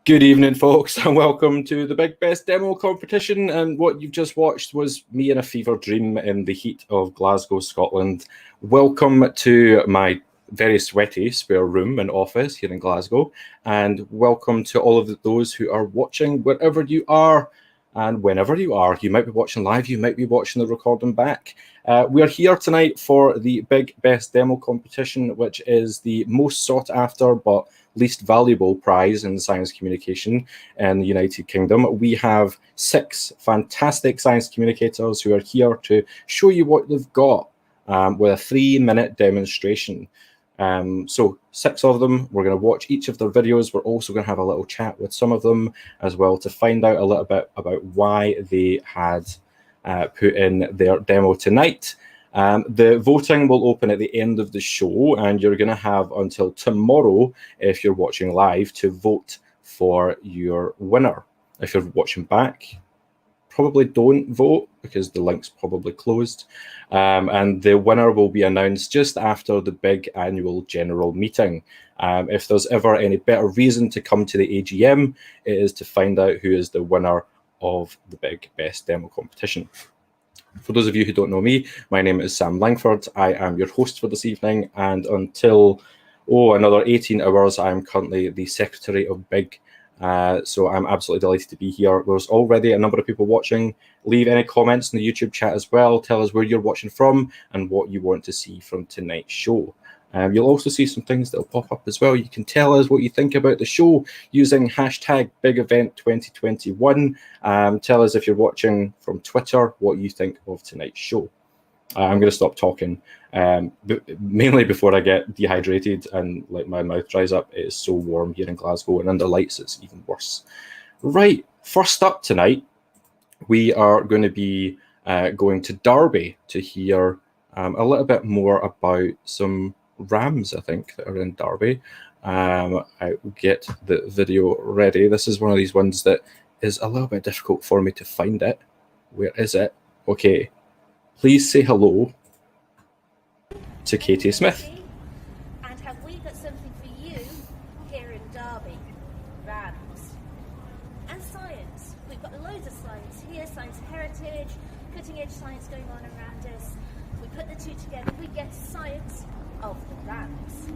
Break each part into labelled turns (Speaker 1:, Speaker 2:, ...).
Speaker 1: Good evening, folks, and welcome to the Big Best Demo competition. And what you've just watched was me in a fever dream in the heat of Glasgow, Scotland. Welcome to my very sweaty spare room and office here in Glasgow, and welcome to all of those who are watching wherever you are and whenever you are. You might be watching live, you might be watching the recording back. We are here tonight for the Big Best Demo competition, which is the most sought after but least valuable prize in science communication in the United Kingdom. We have 6 fantastic science communicators who are here to show you what they've got with a 3-minute demonstration. So 6 of them, we're going to watch each of their videos. We're also going to have a little chat with some of them as well to find out a little bit about why they had put in their demo tonight. The voting will open at the end of the show, and you're going to have until tomorrow, if you're watching live, to vote for your winner. If you're watching back, probably don't vote because the link's probably closed. And the winner will be announced just after the big annual general meeting. If there's ever any better reason to come to the AGM, it is to find out who is the winner of the Big Best Demo competition. For those of you who don't know me, my name is Sam Langford. I am your host for this evening, and until another 18 hours, I'm currently the secretary of Big. So I'm absolutely delighted to be here. There's already a number of people watching. Leave any comments in the YouTube chat as well. Tell us where you're watching from and what you want to see from tonight's show. You'll also see some things that will pop up as well. You can tell us what you think about the show using hashtag BigEvent2021. Tell us if you're watching from Twitter what you think of tonight's show. I'm going to stop talking, mainly before I get dehydrated and like my mouth dries up. It is so warm here in Glasgow, and under lights it's even worse. Right, first up tonight, we are going to be going to Derby to hear a little bit more about some rams, I think, that are in Derby. I will get the video ready. This is one of these ones that is a little bit difficult for me to find it. Where is it? Okay. Please say hello to Katie Smith.
Speaker 2: And have we got something for you here in Derby? Rams. And science. We've got loads of science here, science heritage, cutting edge science going on around us. We put the two together, we get science of the rams.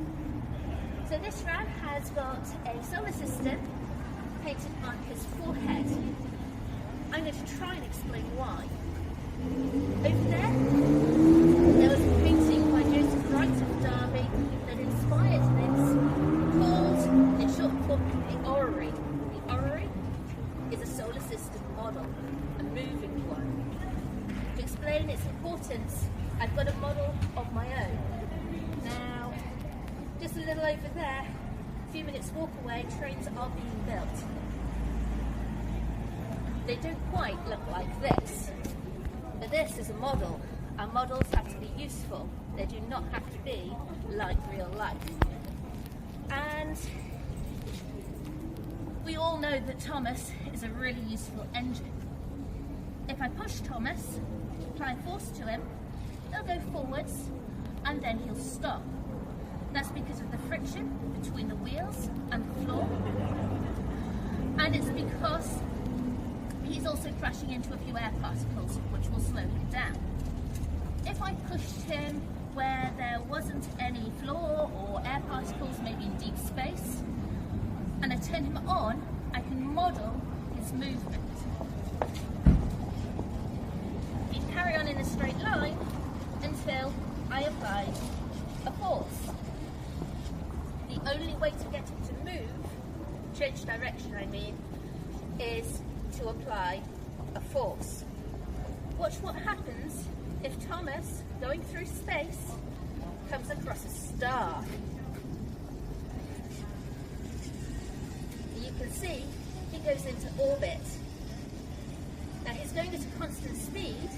Speaker 2: So this ram has got a solar system painted on his forehead. I'm going to try and explain why. Over there was a painting by Joseph Wright of Derby that inspired this, called, in short form, the orrery. The orrery is a solar system model, a moving one. To explain its importance, I've got a model of my own. Now, just a little over there, a few minutes walk away, trains are being built. They don't quite look like this. But this is a model. Our models have to be useful. They do not have to be like real life. And we all know that Thomas is a really useful engine. If I push Thomas, apply force to him, he'll go forwards and then he'll stop. That's because of the friction between the wheels and the floor. And it's because he's also crashing into a few air particles, which will slow him down. If I pushed him where there wasn't any floor or air particles, maybe in deep space, and I turn him on, I can model his movement. He'd carry on in a straight line until I apply a force. The only way to get him to move, change direction I mean, is to apply a force. Watch what happens if Thomas, going through space, comes across a star. You can see he goes into orbit. Now he's going at a constant speed,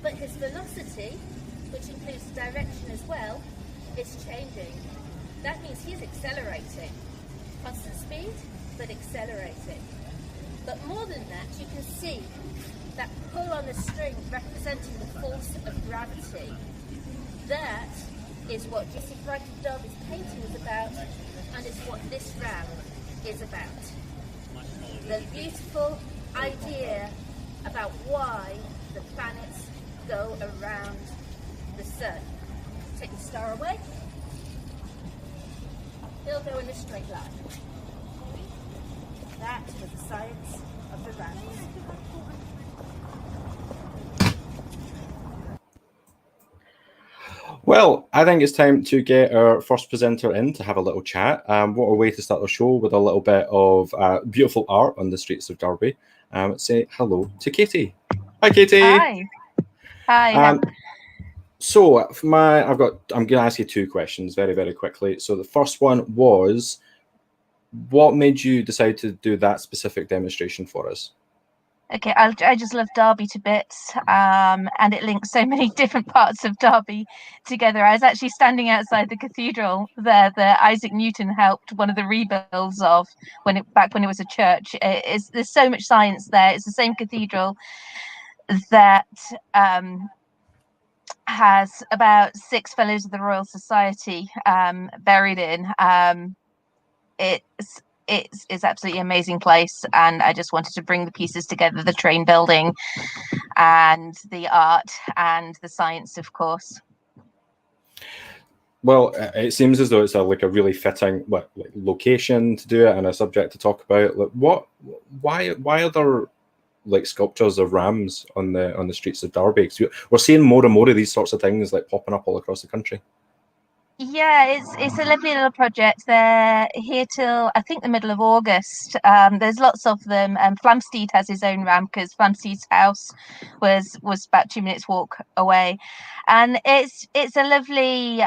Speaker 2: but his velocity, which includes direction as well, is changing. That means he's accelerating. Constant speed, but accelerating. But more than that, you can see that pull on the string representing the force of gravity. That is what Joseph Wright of Derby's painting is about, and it's what this ram is about. the beautiful idea about why the planets go around the sun. Take the star away. They'll go in a straight line. That was the science of the rams.
Speaker 1: Well, I think it's time to get our first presenter in to have a little chat. What a way to start the show with a little bit of beautiful art on the streets of Derby. Say hello to Katie. Hi, Katie.
Speaker 3: Hi. Hi.
Speaker 1: So I'm going to ask you two questions very, very quickly. So the first one was, what made you decide to do that specific demonstration for us?
Speaker 3: Okay, I just love Derby to bits, and it links so many different parts of Derby together. I was actually standing outside the cathedral there that Isaac Newton helped one of the rebuilds of back when it was a church. There's so much science there. It's the same cathedral that has about 6 fellows of the Royal Society buried in. It's absolutely amazing place, and I just wanted to bring the pieces together, the train building and the art and the science, of course.
Speaker 1: Well, it seems as though it's a really fitting location to do it and a subject to talk about. Why are there sculptures of rams on the streets of Derby? 'Cause we're seeing more and more of these sorts of things popping up all across the country.
Speaker 3: Yeah, it's a lovely little project. They're here till I think the middle of August. There's lots of them. Flamsteed has his own ram because Flamsteed's house was about 2 minutes walk away, and it's a lovely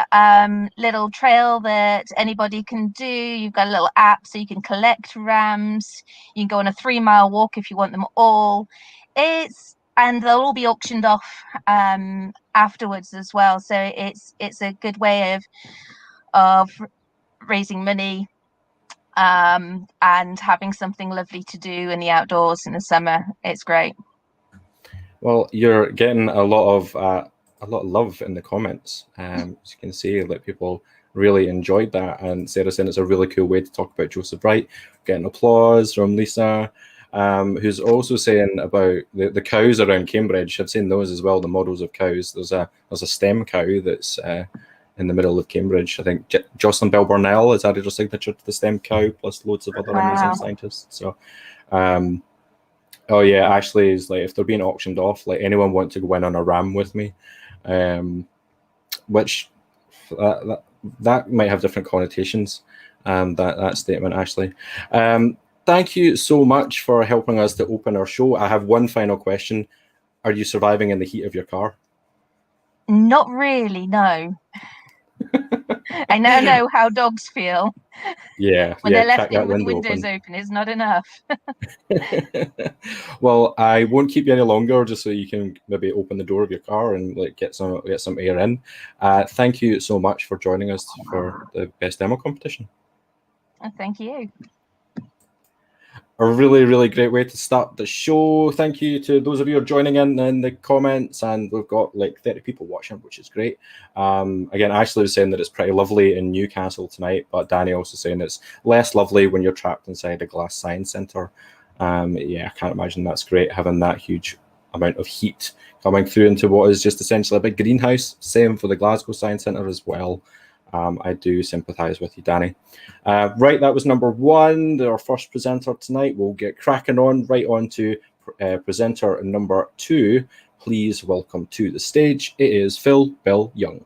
Speaker 3: little trail that anybody can do. You've got a little app so you can collect rams. You can go on a 3-mile walk if you want them all. And they'll all be auctioned off afterwards as well. So it's a good way of raising money and having something lovely to do in the outdoors in the summer. It's great.
Speaker 1: Well, you're getting a lot of love in the comments. As you can see, people really enjoyed that, and Sarah saying it's a really cool way to talk about Joseph Bright. Getting applause from Lisa. Who's also saying about the cows around Cambridge. I've seen those as well, the models of cows. There's a stem cow that's in the middle of Cambridge. I think Jocelyn Bell Burnell has added her signature to the stem cow, plus loads of other amazing scientists. So, oh yeah, Ashley is if they're being auctioned off, anyone want to go in on a ram with me? Which that might have different connotations. That statement, Ashley. Thank you so much for helping us to open our show. I have one final question. Are you surviving in the heat of your car?
Speaker 3: Not really, no. I now know how dogs feel.
Speaker 1: Yeah.
Speaker 3: When they're left in with the windows open, it's not enough.
Speaker 1: Well, I won't keep you any longer, just so you can maybe open the door of your car and get some air in. Thank you so much for joining us for the Best Demo competition.
Speaker 3: Thank you.
Speaker 1: A really, really great way to start the show. Thank you to those of you who are joining in the comments, and we've got 30 people watching, which is great. Again, Ashley was saying that it's pretty lovely in Newcastle tonight, but Danny also saying it's less lovely when you're trapped inside a glass science centre. Yeah, I can't imagine that's great, having that huge amount of heat coming through into what is just essentially a big greenhouse. Same for the Glasgow Science Centre as well. I do sympathise with you, Danny. Right, that was number one, our first presenter tonight. We'll get cracking right on to presenter number 2. Please welcome to the stage. It is Phil Bell Young.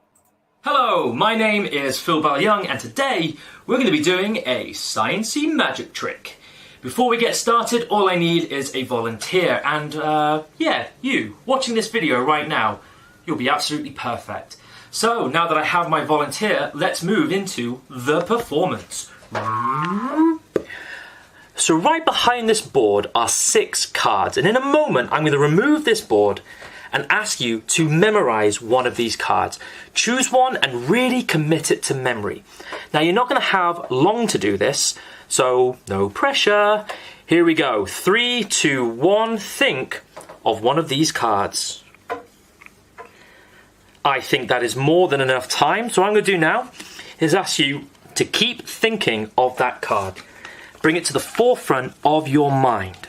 Speaker 4: Hello, my name is Phil Bell Young, and today we're going to be doing a sciencey magic trick. Before we get started, all I need is a volunteer, and yeah, you watching this video right now, you'll be absolutely perfect. So, now that I have my volunteer, let's move into the performance. So right behind this board are 6 cards, and in a moment I'm going to remove this board and ask you to memorize one of these cards. Choose one and really commit it to memory. Now you're not going to have long to do this, so no pressure. Here we go. 3, 2, 1, think of one of these cards. I think that is more than enough time. So what I'm going to do now is ask you to keep thinking of that card. bring it to the forefront of your mind.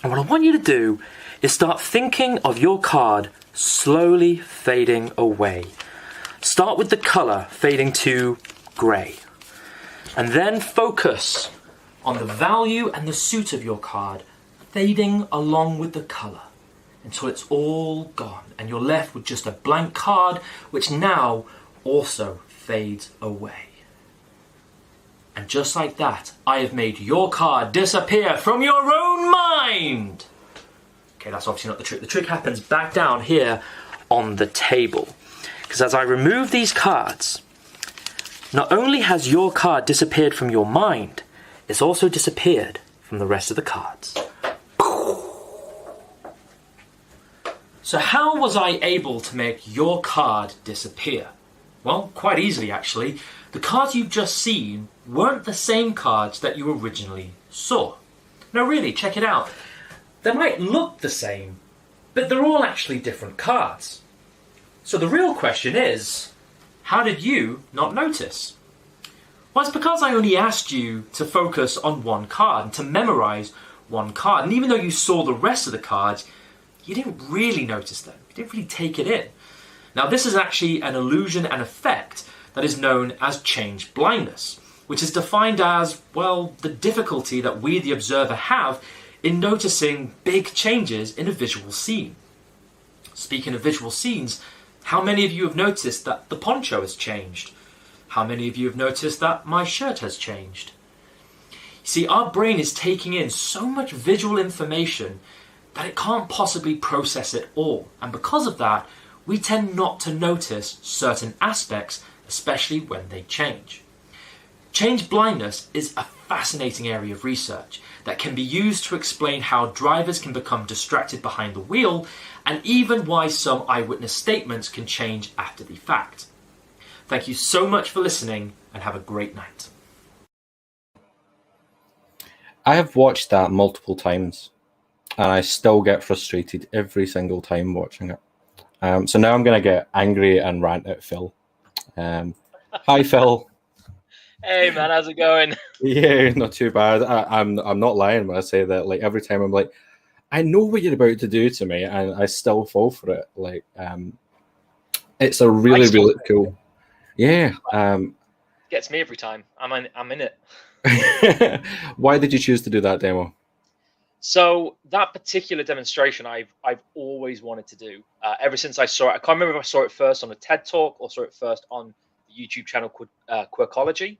Speaker 4: And what I want you to do is start thinking of your card slowly fading away. Start with the colour fading to grey. And then focus on the value and the suit of your card fading along with the colour until it's all gone and you're left with just a blank card which now also fades away. And just like that, I have made your card disappear from your own mind. Okay, that's obviously not the trick. The trick happens back down here on the table. Because as I remove these cards, not only has your card disappeared from your mind, it's also disappeared from the rest of the cards. So how was I able to make your card disappear? Well, quite easily actually. The cards you've just seen weren't the same cards that you originally saw. No, really, check it out. They might look the same, but they're all actually different cards. So the real question is, how did you not notice? Well, it's because I only asked you to focus on one card and to memorize one card. And even though you saw the rest of the cards, you didn't really notice them. You didn't really take it in. Now, this is actually an illusion and effect that is known as change blindness, which is defined as, well, the difficulty that we, the observer, have in noticing big changes in a visual scene. Speaking of visual scenes, how many of you have noticed that the poncho has changed? How many of you have noticed that my shirt has changed? You see, our brain is taking in so much visual information that it can't possibly process it all. And because of that, we tend not to notice certain aspects, especially when they change. Change blindness is a fascinating area of research that can be used to explain how drivers can become distracted behind the wheel, and even why some eyewitness statements can change after the fact. Thank you so much for listening, and have a great night.
Speaker 1: I have watched that multiple times, and I still get frustrated every single time watching it. So now I'm going to get angry and rant at Phil. Hi, Phil.
Speaker 5: Hey man, how's it going?
Speaker 1: Yeah, not too bad. I'm not lying when I say that. Like every time I'm like, I know what you're about to do to me, and I still fall for it. Like, it's a really cool. Yeah.
Speaker 5: Gets me every time. I'm in it.
Speaker 1: Why did you choose to do that demo?
Speaker 5: So that particular demonstration, I've always wanted to do ever since I saw it. I can't remember if I saw it first on a TED Talk or saw it first on the YouTube channel called Quirkology,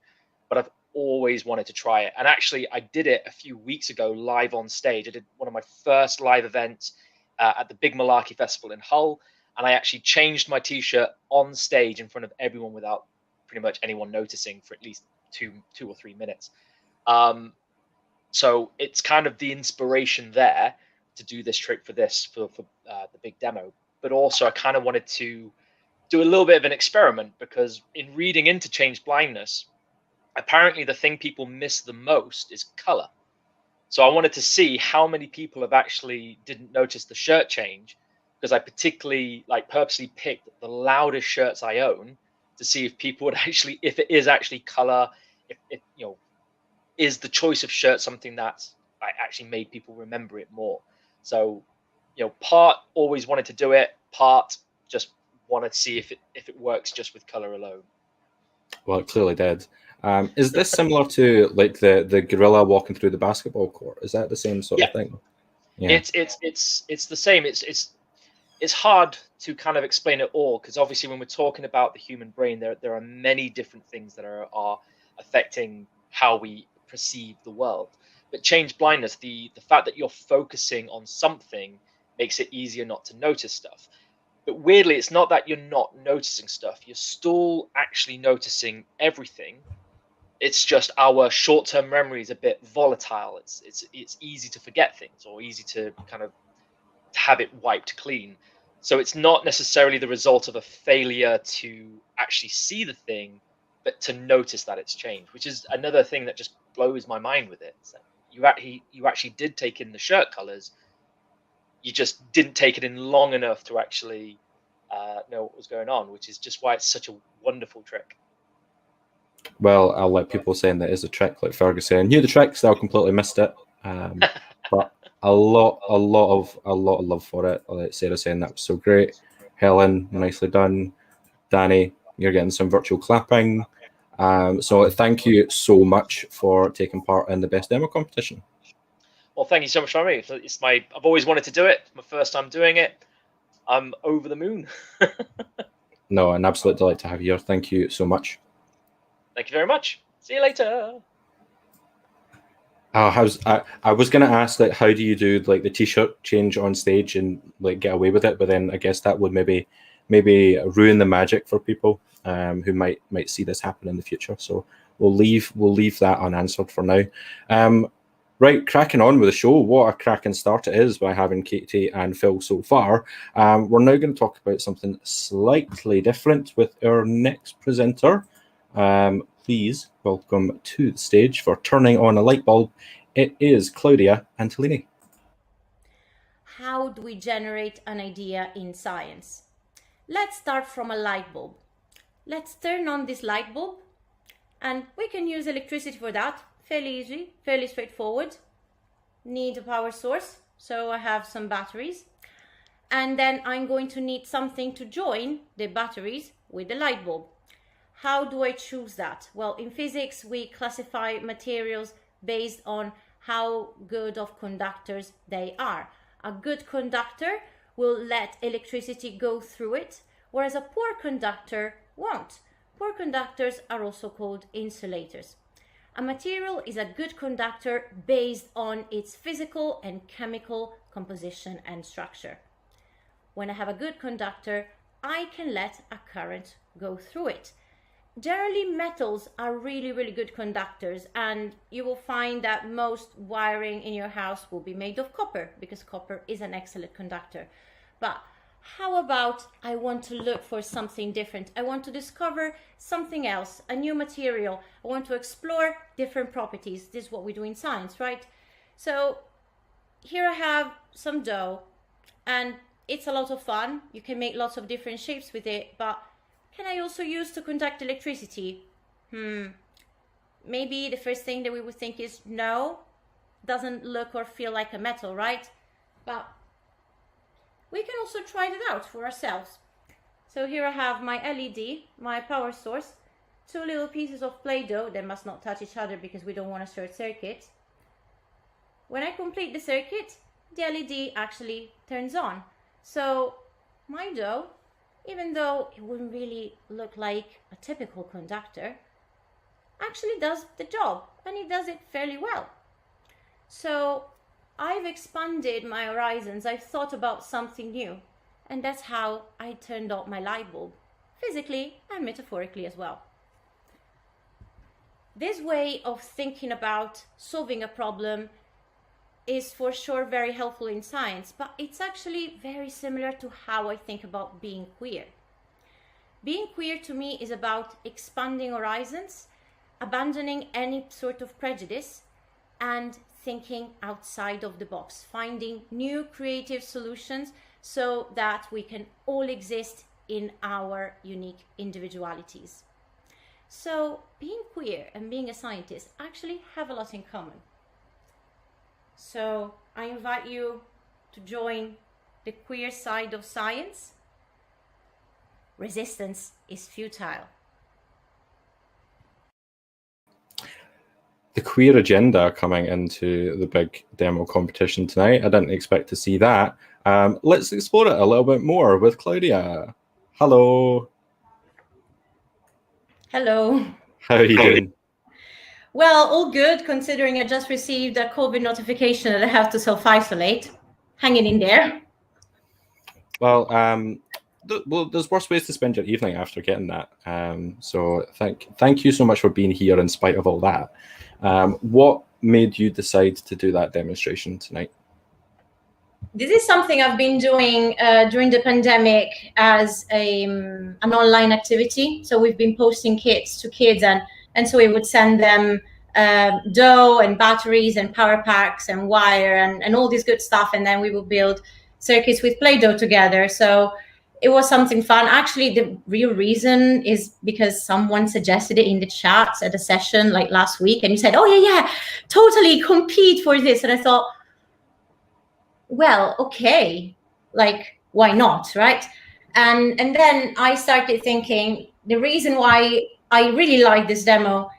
Speaker 5: but I've always wanted to try it. And actually, I did it a few weeks ago live on stage. I did one of my first live events at the Big Malarkey Festival in Hull, and I actually changed my T-shirt on stage in front of everyone without pretty much anyone noticing for at least two or 3 minutes. So it's kind of the inspiration there to do this trick for the big demo. But also I kind of wanted to do a little bit of an experiment, because in reading into change blindness, apparently the thing people miss the most is color. So I wanted to see how many people have actually didn't notice the shirt change, because I particularly purposely picked the loudest shirts I own to see if people would actually, if it is actually color, if is the choice of shirt something that actually made people remember it more. So, part always wanted to do it, part just wanted to see if it works just with color alone.
Speaker 1: Well, it clearly did. Is this similar to like the gorilla walking through the basketball court? Is that the same sort of thing?
Speaker 5: Yeah. It's the same. It's hard to kind of explain it all, because obviously when we're talking about the human brain, there are many different things that are affecting how we perceive the world. But change blindness, the fact that you're focusing on something makes it easier not to notice stuff. But weirdly, it's not that you're not noticing stuff. You're still actually noticing everything. It's just our short-term memory is a bit volatile. It's easy to forget things, or easy to kind of have it wiped clean. So it's not necessarily the result of a failure to actually see the thing, but to notice that it's changed, which is another thing that just blows my mind with it. So you actually did take in the shirt colors. You just didn't take it in long enough to actually know what was going on, which is just why it's such a wonderful trick.
Speaker 1: Well, I'll let people saying that is a trick, like Fergus saying, knew the trick, still completely missed it. But a lot of love for it. Like Sarah saying that was so great. Helen, nicely done. Danny, you're getting some virtual clapping. So thank you so much for taking part in the best demo competition.
Speaker 5: Well, thank you so much for me. I've always wanted to do it. It's my first time doing it. I'm over the moon.
Speaker 1: No, an absolute delight to have you here. Thank you so much.
Speaker 5: Thank you very much. See you later.
Speaker 1: I was gonna ask, like, how do you do like the t-shirt change on stage and like get away with it? But then I guess that would maybe ruin the magic for people who might see this happen in the future. So we'll leave that unanswered for now. Right, cracking on with the show. What a cracking start it is by having Katie and Phil so far. We're now going to talk about something slightly different with our next presenter. Please welcome to the stage for turning on a light bulb. It is Claudia Antolini.
Speaker 2: How do we generate an idea in science? Let's start from a light bulb. Let's turn on this light bulb, and we can use electricity for that. Fairly easy, fairly straightforward. Need a power source, so I have some batteries. And then I'm going to need something to join the batteries with the light bulb. How do I choose that? Well, in physics, we classify materials based on how good of conductors they are. A good conductor will let electricity go through it, whereas a poor conductor won't. Poor conductors are also called insulators. A material is a good conductor based on its physical and chemical composition and structure. When I have a good conductor, I can let a current go through it. Generally, metals are really, really good conductors, and you will find that most wiring in your house will be made of copper, because copper is an excellent conductor. But how about I want to look for something different? I want to discover something else, a new material. I want to explore different properties. This is what we do in science, right? So here I have some dough, and it's a lot of fun. You can make lots of different shapes with it, but can I also use to conduct electricity? Maybe the first thing that we would think is no, doesn't look or feel like a metal, right? But we can also try it out for ourselves. So here I have my LED, my power source, two little pieces of Play-Doh. They must not touch each other because we don't want a short circuit. When I complete the circuit, the LED actually turns on. So my dough, even though it wouldn't really look like a typical conductor, actually does the job, and it does it fairly well. So I've expanded my horizons. I've thought about something new, and that's how I turned on my light bulb, physically and metaphorically as well. This way of thinking about solving a problem is for sure very helpful in science, but it's actually very similar to how I think about being queer. Being queer to me is about expanding horizons, abandoning any sort of prejudice, and thinking outside of the box, finding new creative solutions so that we can all exist in our unique individualities. So being queer and being a scientist actually have a lot in common. So I invite you to join the queer side of science. Resistance is futile.
Speaker 1: The queer agenda coming into the big demo competition tonight. I didn't expect to see that. Let's explore it a little bit more with Claudia. Hello.
Speaker 2: Hello.
Speaker 1: How are you doing?
Speaker 2: Well, all good, considering I just received a COVID notification that I have to self-isolate. Hanging in there.
Speaker 1: Well, there's worse ways to spend your evening after getting that. So thank you so much for being here in spite of all that. What made you decide to do that demonstration tonight?
Speaker 2: This is something I've been doing during the pandemic as an online activity. So we've been posting kits to kids, and so we would send them dough and batteries and power packs and wire and all this good stuff, and then we would build circuits with Play-Doh together. So
Speaker 6: it was something fun. Actually, the real reason is because someone suggested it in the chat at a session like last week, and you said, "Oh yeah, totally compete for this." And I thought, well, okay, like why not, right? And then I started thinking the reason why I really like this demo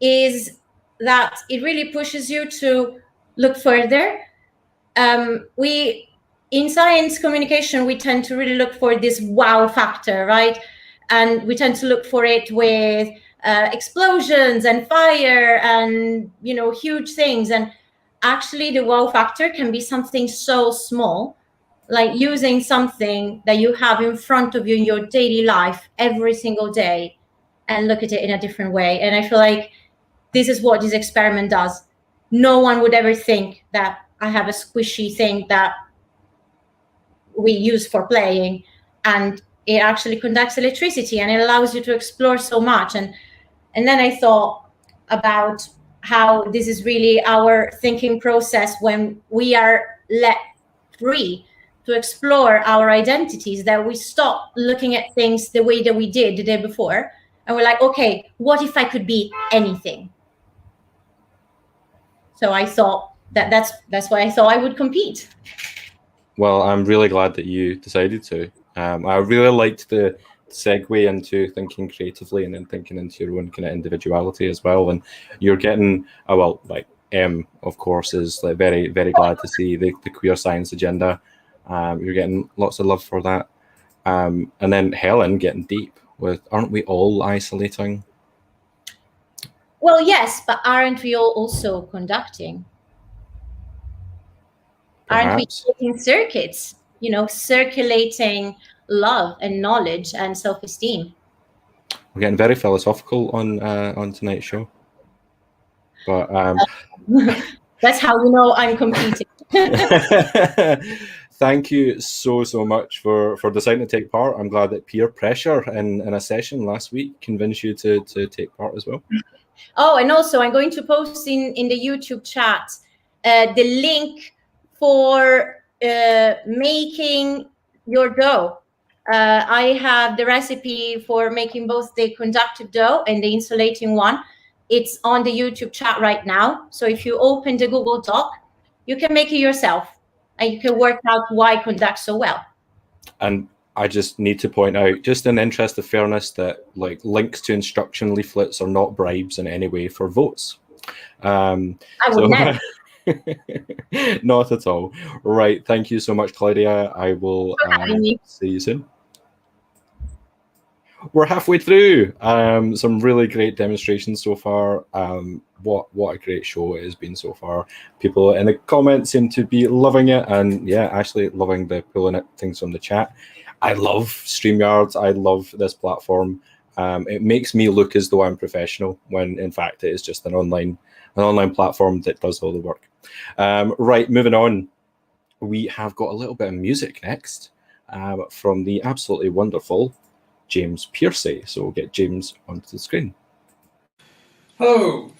Speaker 6: is that it really pushes you to look further. We in science communication, we tend to really look for this wow factor, right? And we tend to look for it with explosions and fire and, you know, huge things. And actually the wow factor can be something so small, like using something that you have in front of you in your daily life every single day and look at it in a different way. And I feel like this is what this experiment does. No one would ever think that I have a squishy thing that we use for playing, and it actually conducts electricity, and it allows you to explore so much. And then I thought about how this is really our thinking process when we are let free to explore our identities, that we stop looking at things the way that we did the day before, and we're like, okay, what if I could be anything? So I thought that's why I thought I would compete.
Speaker 1: Well, I'm really glad that you decided to. I really liked the segue into thinking creatively and then thinking into your own kind of individuality as well. And you're getting, of course, is like very, very glad to see the queer science agenda. You're getting lots of love for that. And then Helen getting deep with, aren't we all isolating?
Speaker 6: Well, yes, but aren't we all also conducting? Aren't we taking circuits, you know, circulating love and knowledge and self-esteem?
Speaker 1: We're getting very philosophical on tonight's show. But
Speaker 6: that's how you know I'm competing.
Speaker 1: Thank you so much for deciding to take part. I'm glad that peer pressure in a session last week convinced you to take part as well.
Speaker 6: Oh, and also I'm going to post in the YouTube chat the link for making your dough. I have the recipe for making both the conductive dough and the insulating one. It's on the YouTube chat right now. So if you open the Google Doc, you can make it yourself and you can work out why it conducts so well. And
Speaker 1: I just need to point out, just in the interest of fairness, that like links to instruction leaflets are not bribes in any way for votes.
Speaker 6: I would never.
Speaker 1: Not at all. Right. Thank you so much, Claudia. I will see you soon. We're halfway through. Some really great demonstrations so far. What a great show it has been so far. People in the comments seem to be loving it, and yeah, actually loving the pulling it things from the chat. I love StreamYard. I love this platform. It makes me look as though I'm professional when in fact it is just an online platform that does all the work. Right, moving on. We have got a little bit of music next from the absolutely wonderful James Piercy. So we'll get James onto the screen.
Speaker 7: Hello.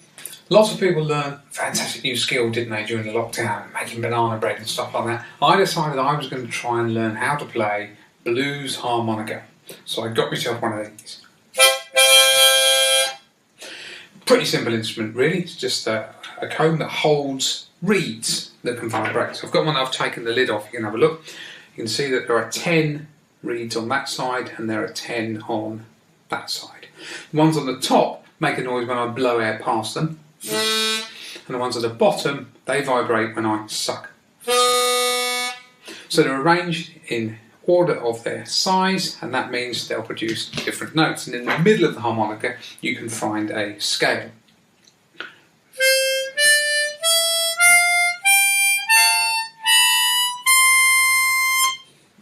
Speaker 7: Lots of people learned a fantastic new skill, didn't they, during the lockdown, making banana bread and stuff like that. I decided I was going to try and learn how to play blues harmonica. So I got myself one of these. Pretty simple instrument, really. It's just a comb that holds reeds that can vibrate. So I've got one that I've taken the lid off. You can have a look. You can see that there are 10 reeds on that side and there are 10 on that side. The ones on the top make a noise when I blow air past them, and the ones at the bottom, they vibrate when I suck. So they're arranged in order of their size, and that means they'll produce different notes. And in the middle of the harmonica you can find a scale.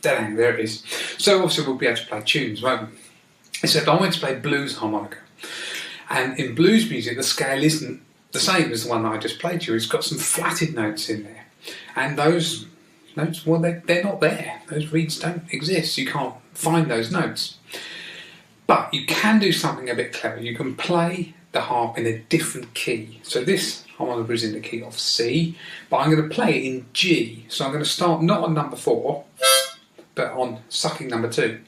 Speaker 7: Dang, there it is. So obviously we'll be able to play tunes, won't we? Except I went to play blues harmonica. And in blues music the scale isn't the same as the one that I just played to you. It's got some flatted notes in there. And those notes, well, they're not there. Those reeds don't exist. You can't find those notes. But you can do something a bit clever. You can play the harp in a different key. So this harmonica is in the key of C, but I'm going to play it in G. So I'm going to start not on number 4, but on sucking number 2,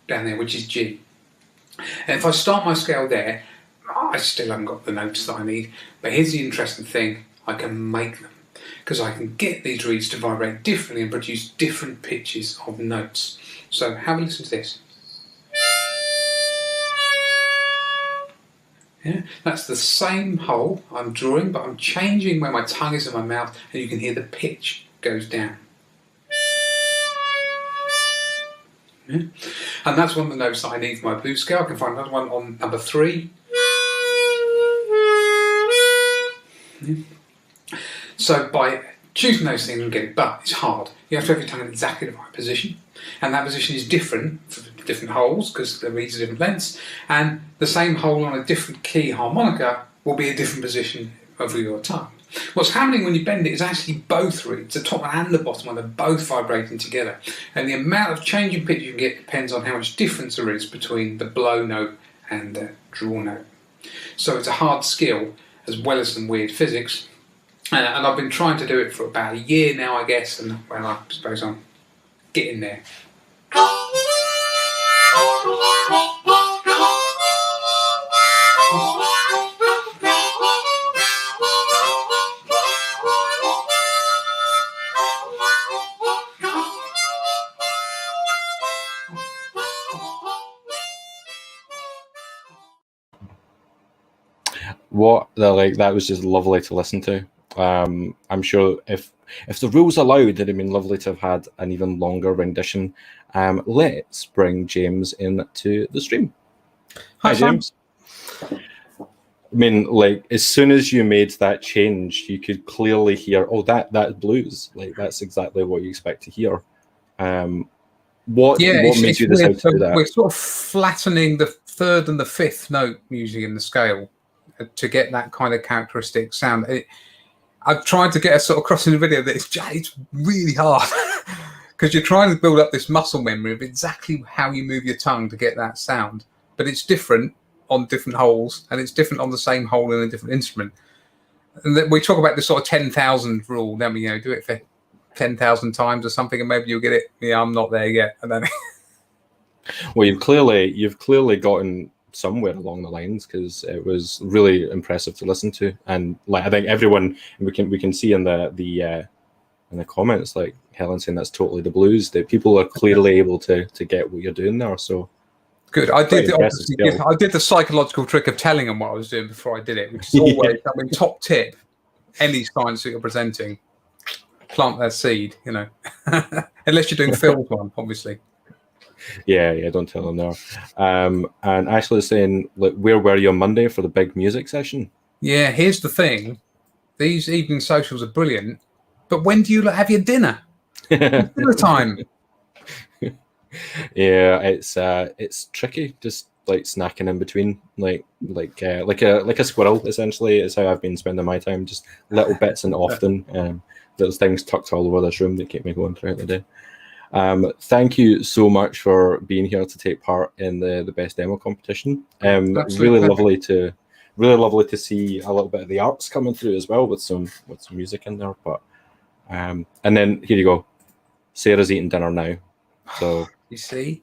Speaker 7: down there, which is G. And if I start my scale there, I still haven't got the notes that I need. But here's the interesting thing, I can make them. Because I can get these reeds to vibrate differently and produce different pitches of notes. So have a listen to this. Yeah, that's the same hole I'm drawing, but I'm changing where my tongue is in my mouth, and you can hear the pitch goes down. Yeah. And that's one of the notes that I need for my blues scale. I can find another one on number 3. Yeah. So by choosing those things, you get it, but it's hard. You have to have your tongue in exactly the right position, and that position is different for the different holes because the reeds are different lengths, and the same hole on a different key harmonica will be a different position over your tongue. What's happening when you bend it is actually both reeds, the top one and the bottom one, are both vibrating together, and the amount of change in pitch you can get depends on how much difference there is between the blow note and the draw note. So it's a hard skill as well as some weird physics. And I've been trying to do it for about a year now, I guess, and well, I suppose I'm getting there.
Speaker 1: That was just lovely to listen to. I'm sure if the rules allowed, it'd have been lovely to have had an even longer rendition. Let's bring James into the stream. Hi, James. I mean, like, as soon as you made that change, you could clearly hear, oh, that's blues. Like, that's exactly what you expect to hear. What made you decide to do that?
Speaker 7: We're sort of flattening the 3rd and the 5th note usually in the scale to get that kind of characteristic sound. I've tried to get a sort of across in the video that it's really hard because you're trying to build up this muscle memory of exactly how you move your tongue to get that sound, but it's different on different holes and it's different on the same hole in a different instrument. And we talk about this sort of 10,000 rule. Then we do it for 10,000 times or something, and maybe you'll get it. Yeah, I'm not there yet. And then
Speaker 1: well, you've clearly gotten somewhere along the lines because it was really impressive to listen to, and like I think everyone we can see in the comments, like Helen saying that's totally the blues, that people are clearly able to get what you're doing there. So
Speaker 7: good. I did the psychological trick of telling them what I was doing before I did it, which is always top tip. Any science that you're presenting, plant that seed, unless you're doing field one, obviously.
Speaker 1: Yeah, don't tell them there. And Ashley's saying, like, where were you on Monday for the big music session? Yeah,
Speaker 7: here's the thing. These evening socials are brilliant, but when do you have your dinner? Dinner time.
Speaker 1: Yeah, it's tricky, just like snacking in between, like a squirrel. Essentially, is how I've been spending my time, just little bits and often. There's things tucked all over this room that keep me going throughout the day. Thank you so much for being here to take part in the best demo competition. Really lovely to see a little bit of the arts coming through as well with some music in there. But and then here you go, Sarah's eating dinner now. So
Speaker 7: you see,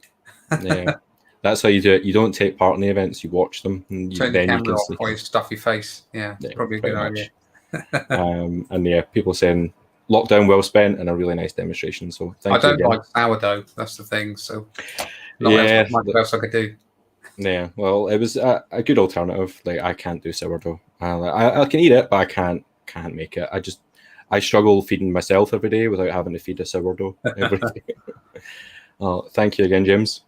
Speaker 1: yeah, that's how you do it. You don't take part in the events; you watch them. And
Speaker 7: turn the camera off while you stuff your face. Yeah, probably a good idea.
Speaker 1: And yeah, people saying, lockdown well spent and a really nice demonstration. So thank you. I don't
Speaker 7: like sourdough. That's the thing. So not much else I could do.
Speaker 1: Yeah, well, it was a good alternative. Like, I can't do sourdough. I can eat it, but I can't make it. I struggle feeding myself every day without having to feed a sourdough every day. Oh, thank you again, James.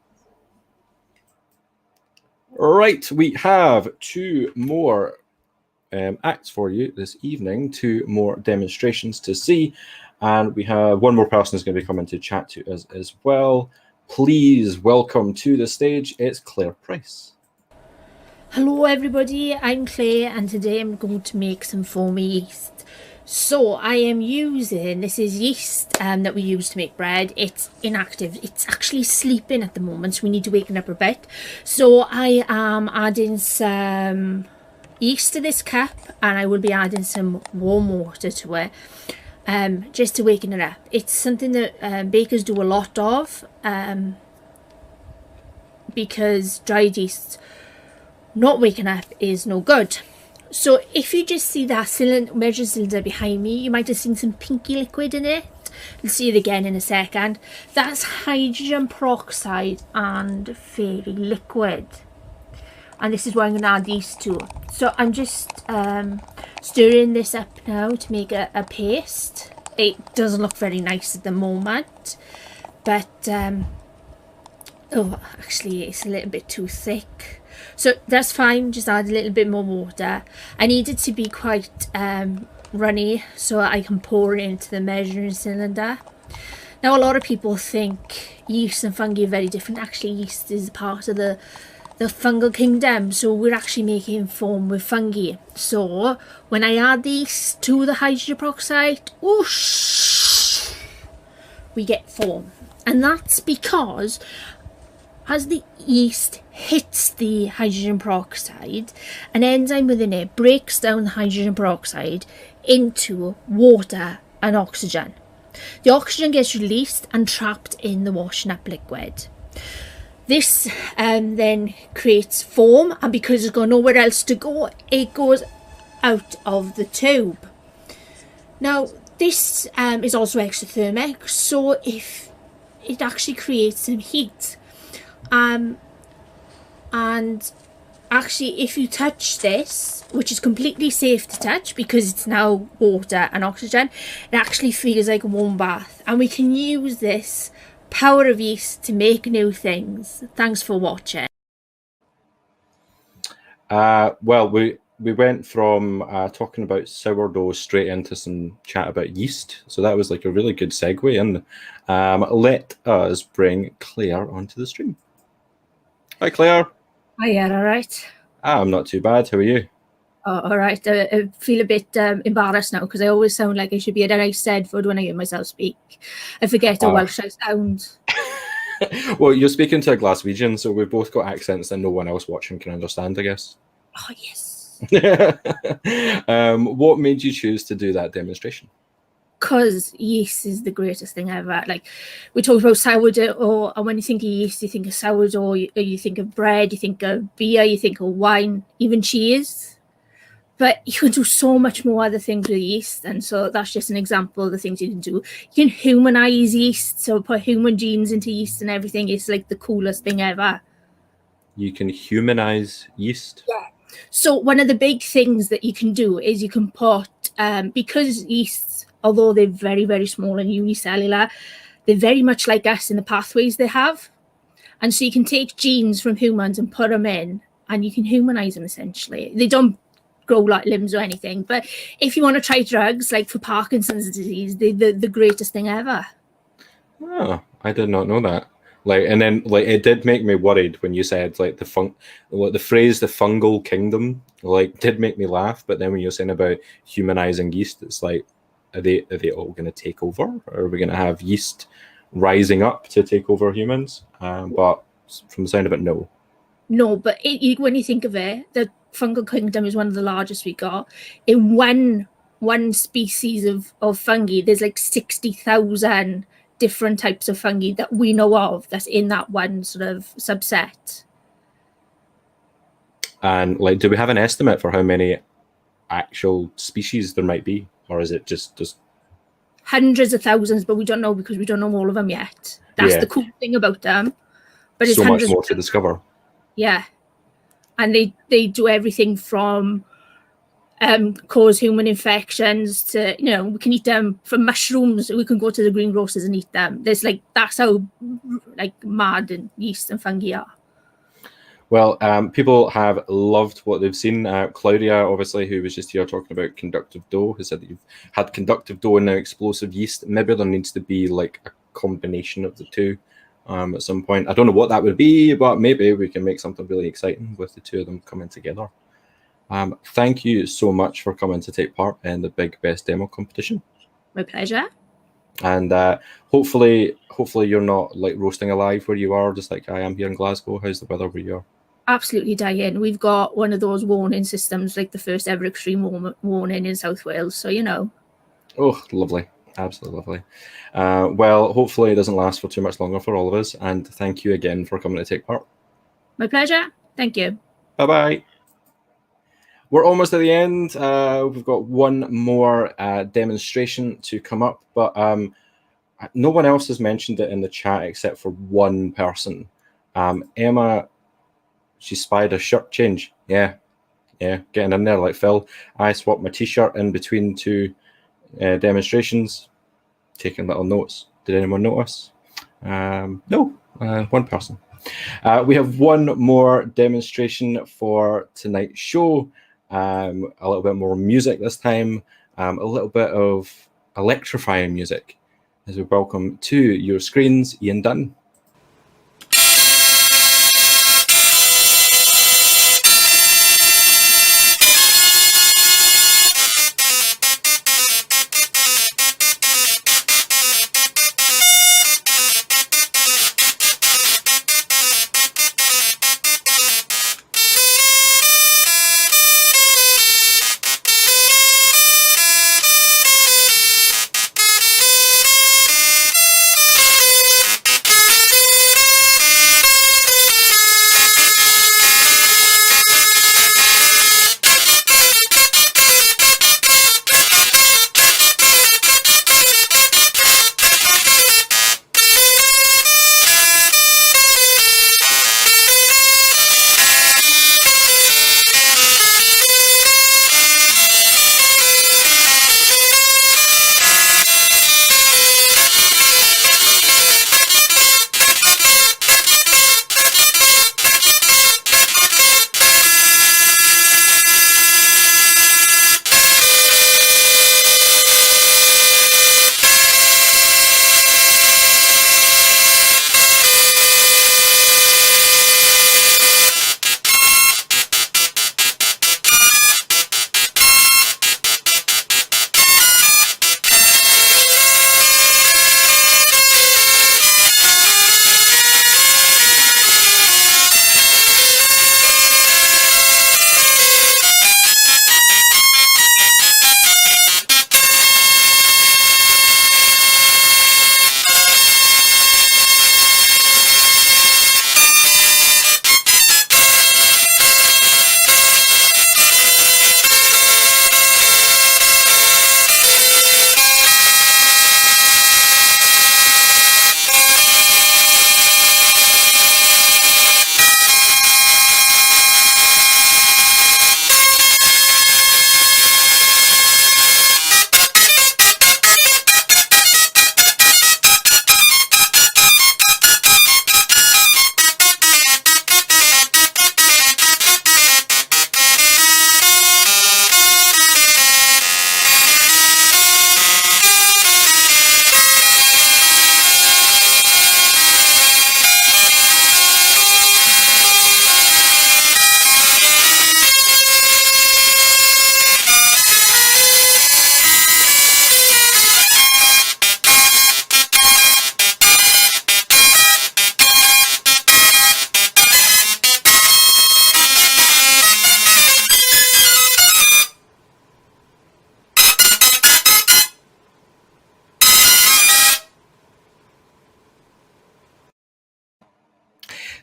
Speaker 1: Right, we have 2 more acts for you this evening, 2 more demonstrations to see, and we have one more person who's going to be coming to chat to us as well. Please welcome to the stage, it's Claire Price.
Speaker 8: Hello everybody, I'm Claire and today I'm going to make some foamy yeast. So I am using, this is yeast that we use to make bread. It's inactive, it's actually sleeping at the moment, so we need to waken up a bit. So I am adding some yeast to this cup and I will be adding some warm water to it. just to waken it up. It's something that bakers do a lot of, because dried yeast not waking up is no good. So if you just see that measuring cylinder behind me, you might have seen some pinky liquid in it. You'll see it again in a second. That's hydrogen peroxide and fairy liquid. And this is what I'm going to add these to. So I'm just stirring this up now to make a paste. It doesn't look very nice at the moment, but oh, actually it's a little bit too thick. So that's fine, just add a little bit more water. I need it to be quite runny so I can pour it into the measuring cylinder. Now, a lot of people think yeast and fungi are very different. Actually, yeast is part of the fungal kingdom, so we're actually making foam with fungi. So when I add these to the hydrogen peroxide, whoosh, we get foam. And that's because as the yeast hits the hydrogen peroxide, an enzyme within it breaks down the hydrogen peroxide into water and oxygen. The oxygen gets released and trapped in the washing up liquid. This then creates foam, and because it's got nowhere else to go, it goes out of the tube. Now, this is also exothermic, so if it actually creates some heat. And actually, if you touch this, which is completely safe to touch because it's now water and oxygen, it actually feels like a warm bath. And we can use this power of yeast to make new things. Thanks for watching.
Speaker 1: Well, we went from talking about sourdough straight into some chat about yeast. So that was like a really good segue. And let us bring Claire onto the stream. Hi, Claire.
Speaker 8: Hi, yeah, all right.
Speaker 1: I'm not too bad. How are you?
Speaker 8: Oh, all right. I feel a bit embarrassed now because I always sound like I should be at a nice Steadford when I hear myself speak. I forget how Welsh I sound.
Speaker 1: Well, you're speaking to a Glaswegian, so we've both got accents that no one else watching can understand, I guess.
Speaker 8: Oh, yes.
Speaker 1: What made you choose to do that demonstration?
Speaker 8: Because yeast is the greatest thing ever. Like, we talked about sourdough, and when you think of yeast, you think of sourdough, you think of bread, you think of beer, you think of wine, even cheese. But you can do so much more other things with yeast, and so that's just an example of the things you can do. You can humanize yeast, so put human genes into yeast and everything. It's like the coolest thing ever.
Speaker 1: You can humanize yeast?
Speaker 8: Yeah. So one of the big things that you can do is you can put, because yeasts, although they're very, very small and unicellular, they're very much like us in the pathways they have. And so you can take genes from humans and put them in, and you can humanize them essentially. They don't grow like limbs or anything, but if you want to try drugs like for Parkinson's disease, they're the greatest thing ever.
Speaker 1: Oh, I did not know that. Like, and then like it did make me worried when you said like the phrase "the fungal kingdom" like did make me laugh. But then when you're saying about humanizing yeast, it's like, are they all going to take over, or are we going to have yeast rising up to take over humans? But from the sound of it, no.
Speaker 8: No, but when you think of it, the fungal kingdom is one of the largest we got. In one species of fungi, there's like 60,000 different types of fungi that we know of that's in that one sort of subset. And like, do we have an estimate for how many actual species there might be, or is it just hundreds of thousands? But we don't know because we don't know all of them yet. That's the cool thing about them. But it's so much more to discover. Yeah, and they do everything from cause human infections to, you know, we can eat them from mushrooms. We can go to the greengrocers and eat them. There's like, that's how like mad and yeast and fungi are. Well, people have loved what they've seen. Claudia, obviously, who was just here talking about conductive dough, has said that you've had conductive dough and now explosive yeast. Maybe there needs to be like a combination of the two at some point. I don't know what that would be, but maybe we can make something really exciting with the two of them coming together. Thank you so much for coming to take part in the Big Best Demo competition. My pleasure. And hopefully you're not like roasting alive where you are, just like I am here in Glasgow. How's the weather where you are? Absolutely dying. We've got one of those warning systems, like the first ever extreme warning in South Wales. So, you know.
Speaker 1: Oh, lovely. Absolutely lovely. Well, hopefully it doesn't last for too much longer for all of us. And thank you again for coming to take part.
Speaker 8: My pleasure. Thank you.
Speaker 1: Bye-bye. We're almost at the end. We've got one more demonstration to come up, but no one else has mentioned it in the chat except for one person. Emma, she spied a shirt change. Yeah, getting in there like Phil. I swapped my t-shirt in between two demonstrations, taking little notes. Did anyone notice? No, one person. We have one more demonstration for tonight's show. A little bit more music this time. A little bit of electrifying music as we welcome to your screens Ian Dunn.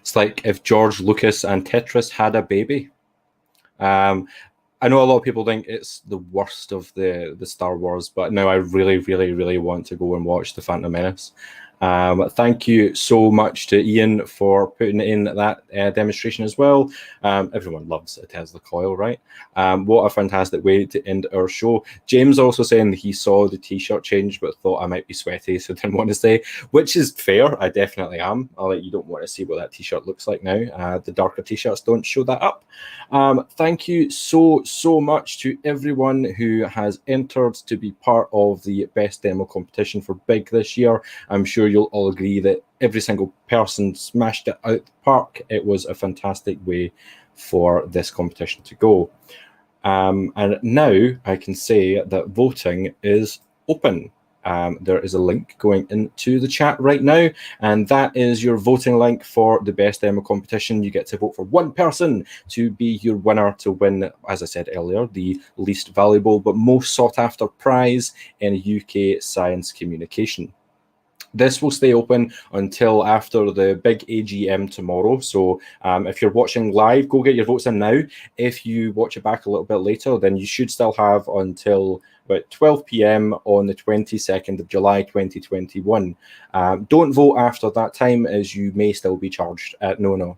Speaker 1: It's like if George Lucas and Tetris had a baby. I know a lot of people think it's the worst of the Star Wars, but now I really, really, really want to go and watch The Phantom Menace. Thank you so much to Ian for putting in that demonstration as well. Everyone loves a Tesla coil, right? What a fantastic way to end our show. James also saying that he saw the t-shirt change but thought I might be sweaty, so didn't want to stay, which is fair. I definitely am. You don't want to see what that t-shirt looks like now. The darker t-shirts don't show that up. Thank you so much to everyone who has entered to be part of the best demo competition for Big this year. I'm sure you'll all agree that every single person smashed it out the park. It was a fantastic way for this competition to go. And now I can say that voting is open. there is a link going into the chat right now, and that is your voting link for the best demo competition. You get to vote for one person to be your winner to win, as I said earlier, the least valuable but most sought after prize in UK science communication. This will stay open until after the big AGM tomorrow. So if you're watching live, go get your votes in now. If you watch it back a little bit later, then you should still have until about 12 p.m. on the 22nd of July 2021. Don't vote after that time, as you may still be charged. No.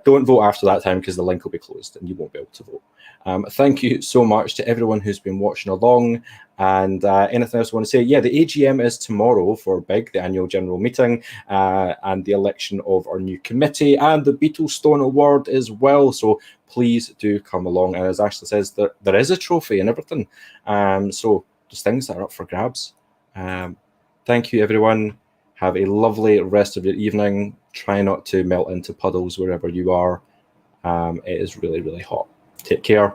Speaker 1: Don't vote after that time, because the link will be closed and you won't be able to vote. Thank you so much to everyone who's been watching along. And anything else I want to say? Yeah, the AGM is tomorrow for BIG, the annual general meeting, and the election of our new committee, and the Beetlestone Award as well. So please do come along. And as Ashley says, there is a trophy and everything. So there's things that are up for grabs. Thank you, everyone. Have a lovely rest of your evening. Try not to melt into puddles wherever you are. It is really, really hot. Take care.